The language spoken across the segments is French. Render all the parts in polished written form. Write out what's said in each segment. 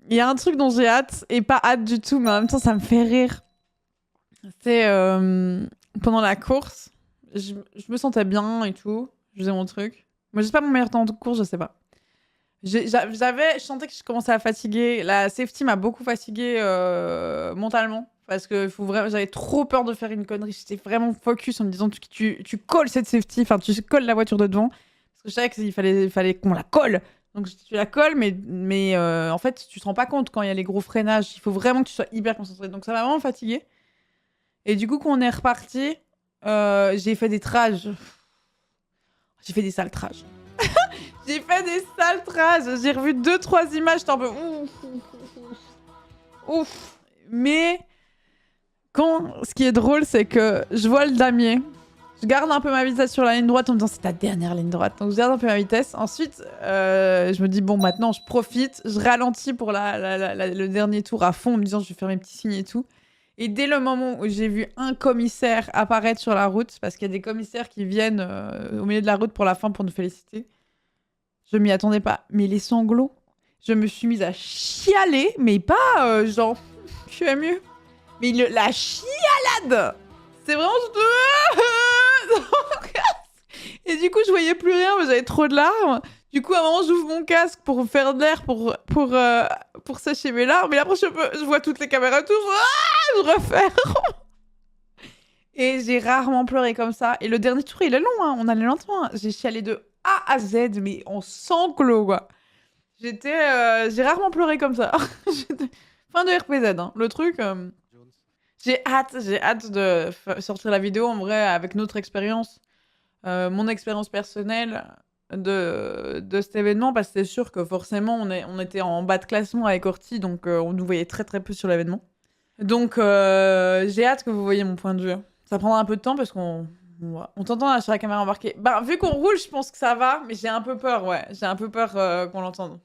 Il y a un truc dont j'ai hâte, et pas hâte du tout, mais en même temps, ça me fait rire. C'est pendant la course, je me sentais bien et tout. Je faisais mon truc. Moi, j'ai pas mon meilleur temps de course, je sais pas. Je sentais que je commençais à fatiguer. La safety m'a beaucoup fatiguée mentalement. Parce que j'avais trop peur de faire une connerie. J'étais vraiment focus en me disant tu colles cette safety, enfin tu colles la voiture de devant. Parce que je savais qu'il fallait qu'on la colle. Donc tu la colles, mais en fait tu te rends pas compte quand il y a les gros freinages. Il faut vraiment que tu sois hyper concentré. Donc ça m'a vraiment fatiguée. Et du coup, quand on est reparti, j'ai fait des trages. J'ai fait des sales trages. J'ai fait des sales traces. J'ai revu 2-3 images. J'étais un peu ouf, ouf. Mais ce qui est drôle, c'est que je vois le damier. Je garde un peu ma vitesse sur la ligne droite en me disant c'est ta dernière ligne droite. Donc je garde un peu ma vitesse. Ensuite, je me dis bon, maintenant je profite. Je ralentis pour le dernier tour à fond en me disant je vais faire mes petits signes et tout. Et dès le moment où j'ai vu un commissaire apparaître sur la route, parce qu'il y a des commissaires qui viennent au milieu de la route pour la fin pour nous féliciter, je m'y attendais pas. Mais les sanglots, je me suis mise à chialer, mais pas genre, tu es mieux. Mais la chialade, c'est vraiment... Et du coup, je voyais plus rien, mais j'avais trop de larmes. Du coup, à un moment, j'ouvre mon casque pour faire de l'air, pour sécher mes larmes. Et après, je vois toutes les caméras, tout. Je refais. Et j'ai rarement pleuré comme ça. Et le dernier tour, il est long, hein. On allait lentement. Hein. J'ai chialé de A à Z, mais en sanglots, quoi. J'ai rarement pleuré comme ça. Fin de RPZ, hein. Le truc... J'ai hâte de sortir la vidéo, en vrai, avec notre expérience. Mon expérience personnelle de cet événement, parce que c'est sûr que forcément, on était en bas de classement avec Orti, donc on nous voyait très très peu sur l'événement. Donc j'ai hâte que vous voyez mon point de vue. Ça prendra un peu de temps parce on t'entend sur la caméra embarquée. Ben, vu qu'on roule, je pense que ça va, mais j'ai un peu peur, ouais. J'ai un peu peur qu'on l'entende.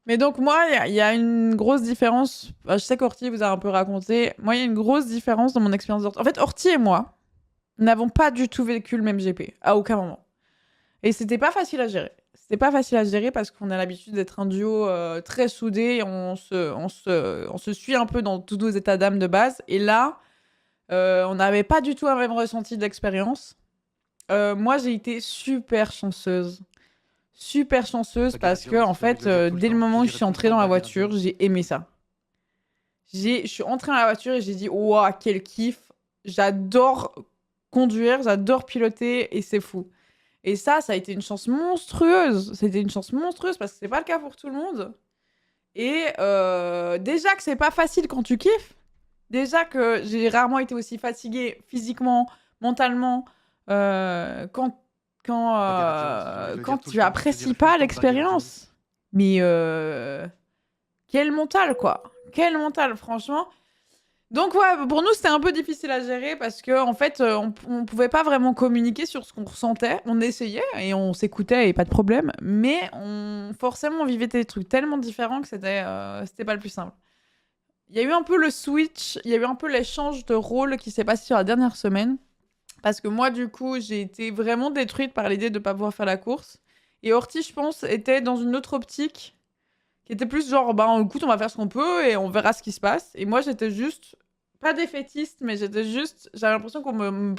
Mais donc moi, il y a une grosse différence. Je sais qu'Orti vous a un peu raconté. Moi, il y a une grosse différence dans mon expérience d'Orti. En fait, Orti et moi n'avons pas du tout vécu le même GP, à aucun moment. Et c'était pas facile à gérer. C'était pas facile à gérer parce qu'on a l'habitude d'être un duo très soudé. On se suit un peu dans tous nos états d'âme de base. Et là, on n'avait pas du tout un même ressenti de l'expérience. Moi, j'ai été super chanceuse. Super chanceuse parce que, en fait, dès le moment où je suis entrée dans la voiture, j'ai aimé ça. Je suis entrée dans la voiture et j'ai dit, waouh, quel kiff. J'adore conduire, j'adore piloter et c'est fou. Et ça a été une chance monstrueuse. C'était une chance monstrueuse parce que c'est pas le cas pour tout le monde. Et déjà que c'est pas facile quand tu kiffes. Déjà que j'ai rarement été aussi fatiguée physiquement, mentalement, quand tu apprécies pas l'expérience. Mais quel mental, quoi. Quel mental, franchement. Donc ouais, pour nous c'était un peu difficile à gérer parce que en fait on pouvait pas vraiment communiquer sur ce qu'on ressentait. On essayait et on s'écoutait et pas de problème, mais forcément on vivait des trucs tellement différents que c'était pas le plus simple. Il y a eu un peu le switch, il y a eu un peu l'échange de rôle qui s'est passé sur la dernière semaine parce que moi du coup j'ai été vraiment détruite par l'idée de pas pouvoir faire la course et Horty je pense était dans une autre optique qui était plus genre bah écoute on va faire ce qu'on peut et on verra ce qui se passe et moi j'étais juste pas défaitiste, mais j'avais l'impression qu'on me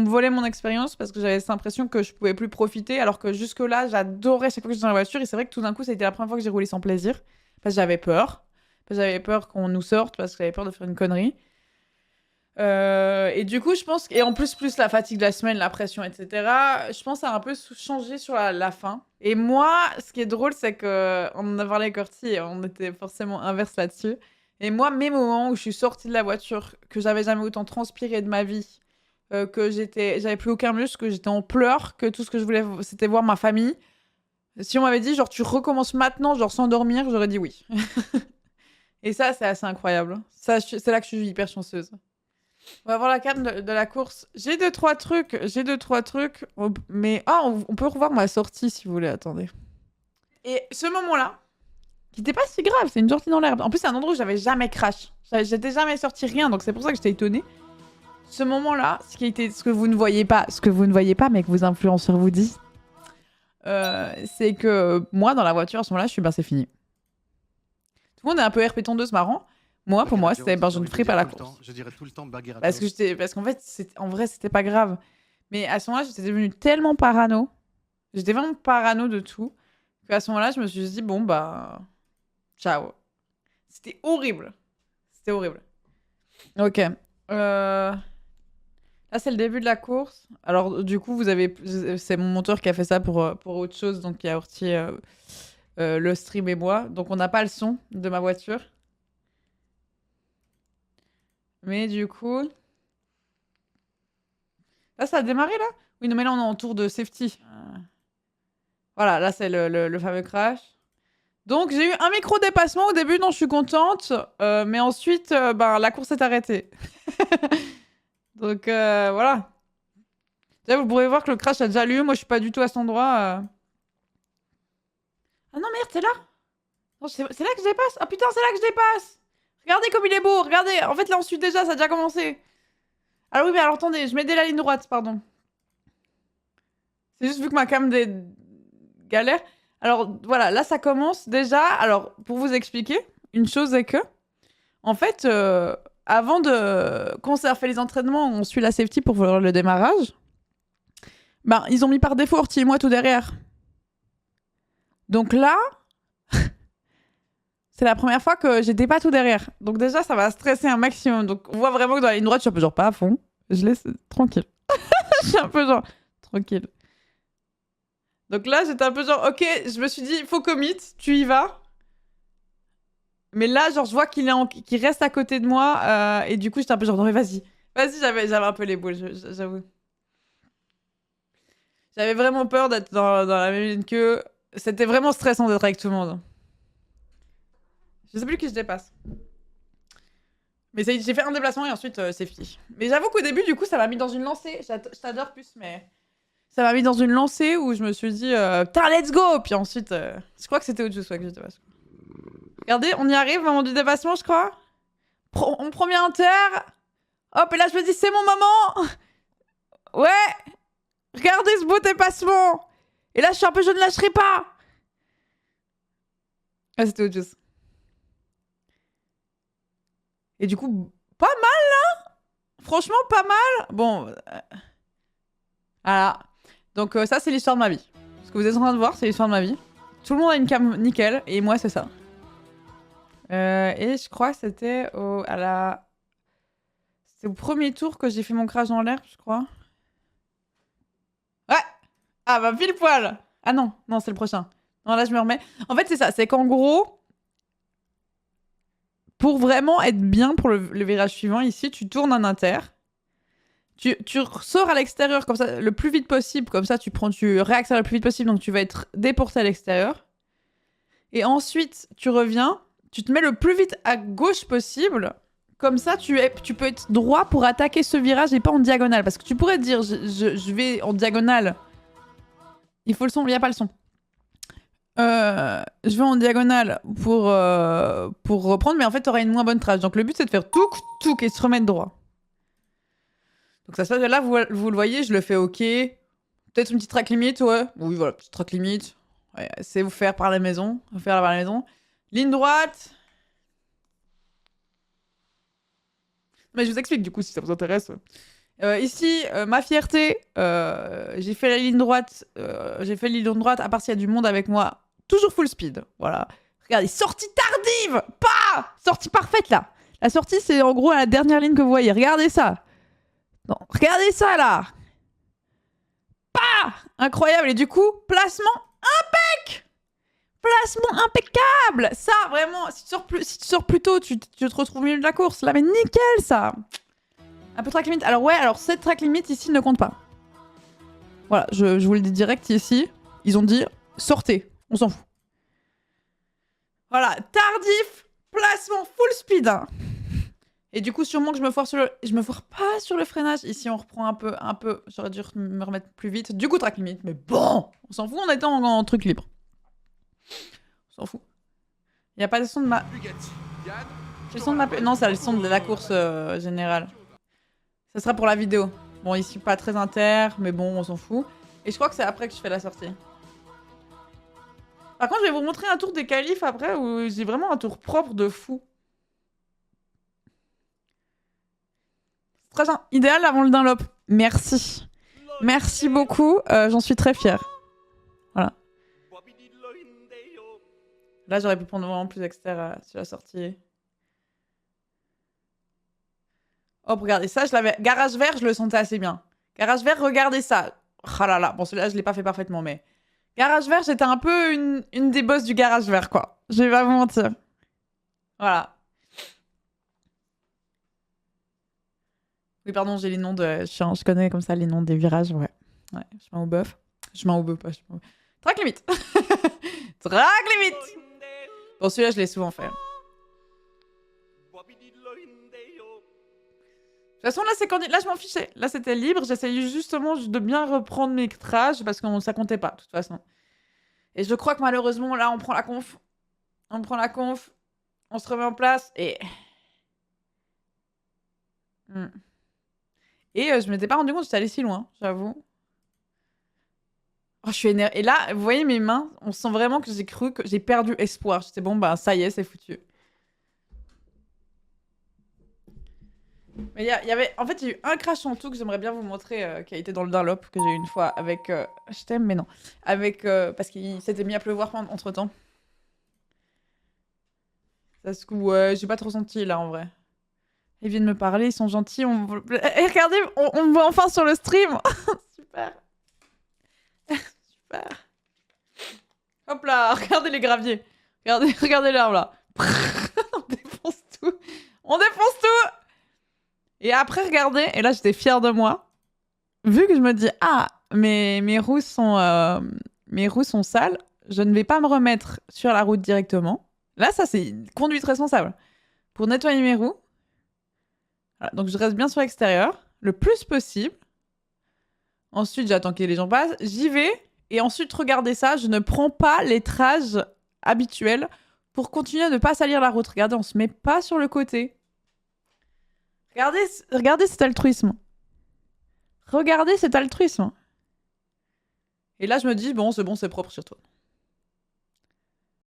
volait mon expérience parce que j'avais cette impression que je pouvais plus profiter, alors que jusque-là, j'adorais chaque fois que j'étais dans la voiture. Et c'est vrai que tout d'un coup, ça a été la première fois que j'ai roulé sans plaisir. Parce que j'avais peur. Parce que j'avais peur qu'on nous sorte, parce que j'avais peur de faire une connerie. Et du coup, je pense et en plus la fatigue de la semaine, la pression, etc. Je pense que ça a un peu changé sur la fin. Et moi, ce qui est drôle, c'est que on en a parlé avec Orti et on était forcément inverse là-dessus. Et moi, mes moments où je suis sortie de la voiture, que j'avais jamais autant transpiré de ma vie, que j'avais plus aucun muscle, que j'étais en pleurs, que tout ce que je voulais, c'était voir ma famille. Si on m'avait dit, genre, tu recommences maintenant, genre, sans dormir, j'aurais dit oui. Et ça, c'est assez incroyable. Ça, c'est là que je suis hyper chanceuse. On va voir la carte de la course. J'ai deux, trois trucs. Mais, on peut revoir ma sortie, si vous voulez, attendez. Et ce moment-là, qui était pas si grave, c'est une sortie dans l'herbe. En plus, c'est un endroit où j'avais jamais crash. J'étais jamais sorti rien, donc c'est pour ça que j'étais étonnée. Ce moment-là, ce que vous ne voyez pas, mais que vos influenceurs vous disent, c'est que moi, dans la voiture, à ce moment-là, je suis c'est fini. Tout le monde est un peu RP tondeuse marrant. Moi, pour moi, c'était je ne ferai pas la course. Je dirais tout le temps Bagheera Parce Jones. que parce qu'en fait, en vrai, c'était pas grave. Mais à ce moment-là, j'étais devenue tellement parano. J'étais vraiment parano de tout. Qu'à ce moment-là, je me suis dit, bon, bah. Ciao. C'était horrible. C'était horrible. Ok. Là, c'est le début de la course. Alors, du coup, c'est mon monteur qui a fait ça pour autre chose, donc qui a orti le stream et moi. Donc, on n'a pas le son de ma voiture. Mais du coup... Là, ça a démarré, là? Oui, non, mais là, on est en tour de safety. Voilà, là, c'est le fameux crash. Donc, j'ai eu un micro-dépassement au début, dont je suis contente. Mais ensuite, ben, la course est arrêtée. Donc, voilà. Là, vous pourrez voir que le crash a déjà lieu. Moi, je suis pas du tout à cet endroit. Ah non, merde, c'est là. Non, c'est là que je dépasse. Ah putain, c'est là que je dépasse. Regardez comme il est beau. Regardez. En fait, là, on suit déjà. Ça a déjà commencé. Alors oui, mais alors, attendez. Je mets dès la ligne droite, pardon. C'est juste vu que ma cam galère. Alors, voilà. Là, ça commence déjà. Alors, pour vous expliquer, une chose est que... En fait, avant de... Quand on s'est refait les entraînements, on suit la safety pour le démarrage. Ben, ils ont mis par défaut Orti et moi tout derrière. Donc là, c'est la première fois que j'étais pas tout derrière. Donc déjà, ça va stresser un maximum. Donc on voit vraiment que dans la ligne droite, je suis un peu genre pas à fond. Je laisse tranquille. Je suis un peu genre tranquille. Donc là, j'étais un peu genre, ok, je me suis dit, il faut commit, tu y vas. Mais là, genre, je vois qu'il reste à côté de moi. Et du coup, j'étais un peu genre, non mais vas-y. Vas-y, j'avais un peu les boules, j'avoue. J'avais vraiment peur d'être dans la même ligne qu'eux. C'était vraiment stressant d'être avec tout le monde. Je sais plus qui je dépasse. Mais j'ai fait un déplacement et ensuite c'est fini. Mais j'avoue qu'au début, du coup, ça m'a mis dans une lancée. Je t'adore plus, mais ça m'a mis dans une lancée où je me suis dit, putain, let's go! Puis ensuite, je crois que c'était autre chose que je dépasse. Regardez, on y arrive, moment du dépassement, je crois. On premier inter. Hop, et là, je me dis, c'est mon moment! Ouais! Regardez ce beau dépassement! Et là, je suis un peu, je ne lâcherai pas! Ah, c'était autre chose. Et du coup, pas mal, là! Franchement, pas mal! Bon. Voilà. Donc, ça, c'est l'histoire de ma vie. Ce que vous êtes en train de voir, c'est l'histoire de ma vie. Tout le monde a une cam nickel, et moi, c'est ça. Et je crois que c'était C'était au premier tour que j'ai fait mon crash dans l'air, je crois. Ouais! Ah, bah, pile poil! Ah non, non, c'est le prochain. Non, là, je me remets. En fait, c'est ça. C'est qu'en gros, pour vraiment être bien pour le virage suivant, ici, tu tournes un inter. Tu ressors à l'extérieur comme ça le plus vite possible, comme ça tu réaccélères le plus vite possible, donc tu vas être déporté à l'extérieur. Et ensuite tu reviens, tu te mets le plus vite à gauche possible, comme ça tu peux être droit pour attaquer ce virage et pas en diagonale. Parce que tu pourrais te dire je vais en diagonale. Il faut le son, il n'y a pas le son. Je vais en diagonale pour reprendre, mais en fait t'auras une moins bonne trace. Donc le but c'est de faire touk touk et se remettre droit. Donc ça se passe là, vous le voyez, je le fais ok. Peut-être une petite track limite, ouais. Oui, voilà, petite track limite. Ouais, c'est vous faire par la maison. Vous faire par la maison. Ligne droite. Mais je vous explique du coup si ça vous intéresse. Ici, ma fierté, j'ai fait la ligne droite. J'ai fait la ligne droite à part s'il y a du monde avec moi. Toujours full speed. Voilà. Regardez, sortie tardive! Pas! Sortie parfaite là. La sortie, c'est en gros à la dernière ligne que vous voyez. Regardez ça. Non, regardez ça là! Pas! Incroyable! Et du coup, placement impec! Placement impeccable! Ça, vraiment, si tu sors plus tôt, tu te retrouves au milieu de la course. Là, mais nickel ça! Un peu track limite. Alors, ouais, alors cette track limite ici ne compte pas. Voilà, je vous le dis direct ici. Ils ont dit sortez, on s'en fout. Voilà, tardif, placement full speed. Hein. Et du coup, sûrement que je me foire pas sur le freinage. Ici, on reprend un peu. J'aurais dû me remettre plus vite. Du coup, track limite. Mais bon, on s'en fout, on était en truc libre. On s'en fout. Il n'y a pas de son de ma... C'est le son de ma... Non, c'est le son de la course générale. Ça sera pour la vidéo. Bon, ici, pas très inter, mais bon, on s'en fout. Et je crois que c'est après que je fais la sortie. Par contre, je vais vous montrer un tour des qualifs après où j'ai vraiment un tour propre de fou. Très bien. Idéal avant le Dunlop. Merci. Merci beaucoup. J'en suis très fière. Voilà. Là, j'aurais pu prendre vraiment plus externe sur la sortie. Hop, regardez ça, je l'avais. Garage vert, je le sentais assez bien. Garage vert, regardez ça. Ah là là. Bon, celui-là, je l'ai pas fait parfaitement, mais. Garage vert, j'étais un peu une des bosses du garage vert, quoi. Je vais pas vous mentir. Voilà. Oui, pardon, j'ai les noms de. Je connais comme ça les noms des virages, ouais. Ouais, je m'en au bœuf. Je m'en au bœuf, pas. Track limite. Track limite. Bon, celui-là, je l'ai souvent fait. De toute façon, là, c'est quand... là je m'en fichais. Là, c'était libre. J'essayais justement de bien reprendre mes trages parce que ça comptait pas, de toute façon. Et je crois que malheureusement, là, on prend la conf. On prend la conf. On se remet en place et... Et je m'étais pas rendu compte que j'étais allée si loin, j'avoue. Oh, je suis énervée. Et là, vous voyez mes mains, on sent vraiment que j'ai cru que j'ai perdu espoir. J'étais bon, bah ça y est, c'est foutu. Mais il y avait... En fait, il y a eu un crash en tout que j'aimerais bien vous montrer qui a été dans le Dunlop que j'ai eu une fois avec... Je t'aime, mais non. Avec... parce qu'il s'était mis à pleuvoir entre-temps. Ça se... Ouais, j'ai pas trop senti là en vrai. Ils viennent me parler, ils sont gentils. Et regardez, on me voit enfin sur le stream. Super. Super. Hop là, regardez les graviers. Regardez l'arbre là. On défonce tout. On défonce tout. Et après, regardez, et là j'étais fière de moi. Vu que je me dis, ah, mes roues sont sales, je ne vais pas me remettre sur la route directement. Là, ça c'est une conduite responsable. Pour nettoyer mes roues. Voilà, donc je reste bien sur l'extérieur, le plus possible. Ensuite, j'attends que les gens passent. J'y vais. Et ensuite, regardez ça. Je ne prends pas les trages habituels pour continuer à ne pas salir la route. Regardez, on se met pas sur le côté. Regardez cet altruisme. Regardez cet altruisme. Et là, je me dis, bon, c'est propre sur toi.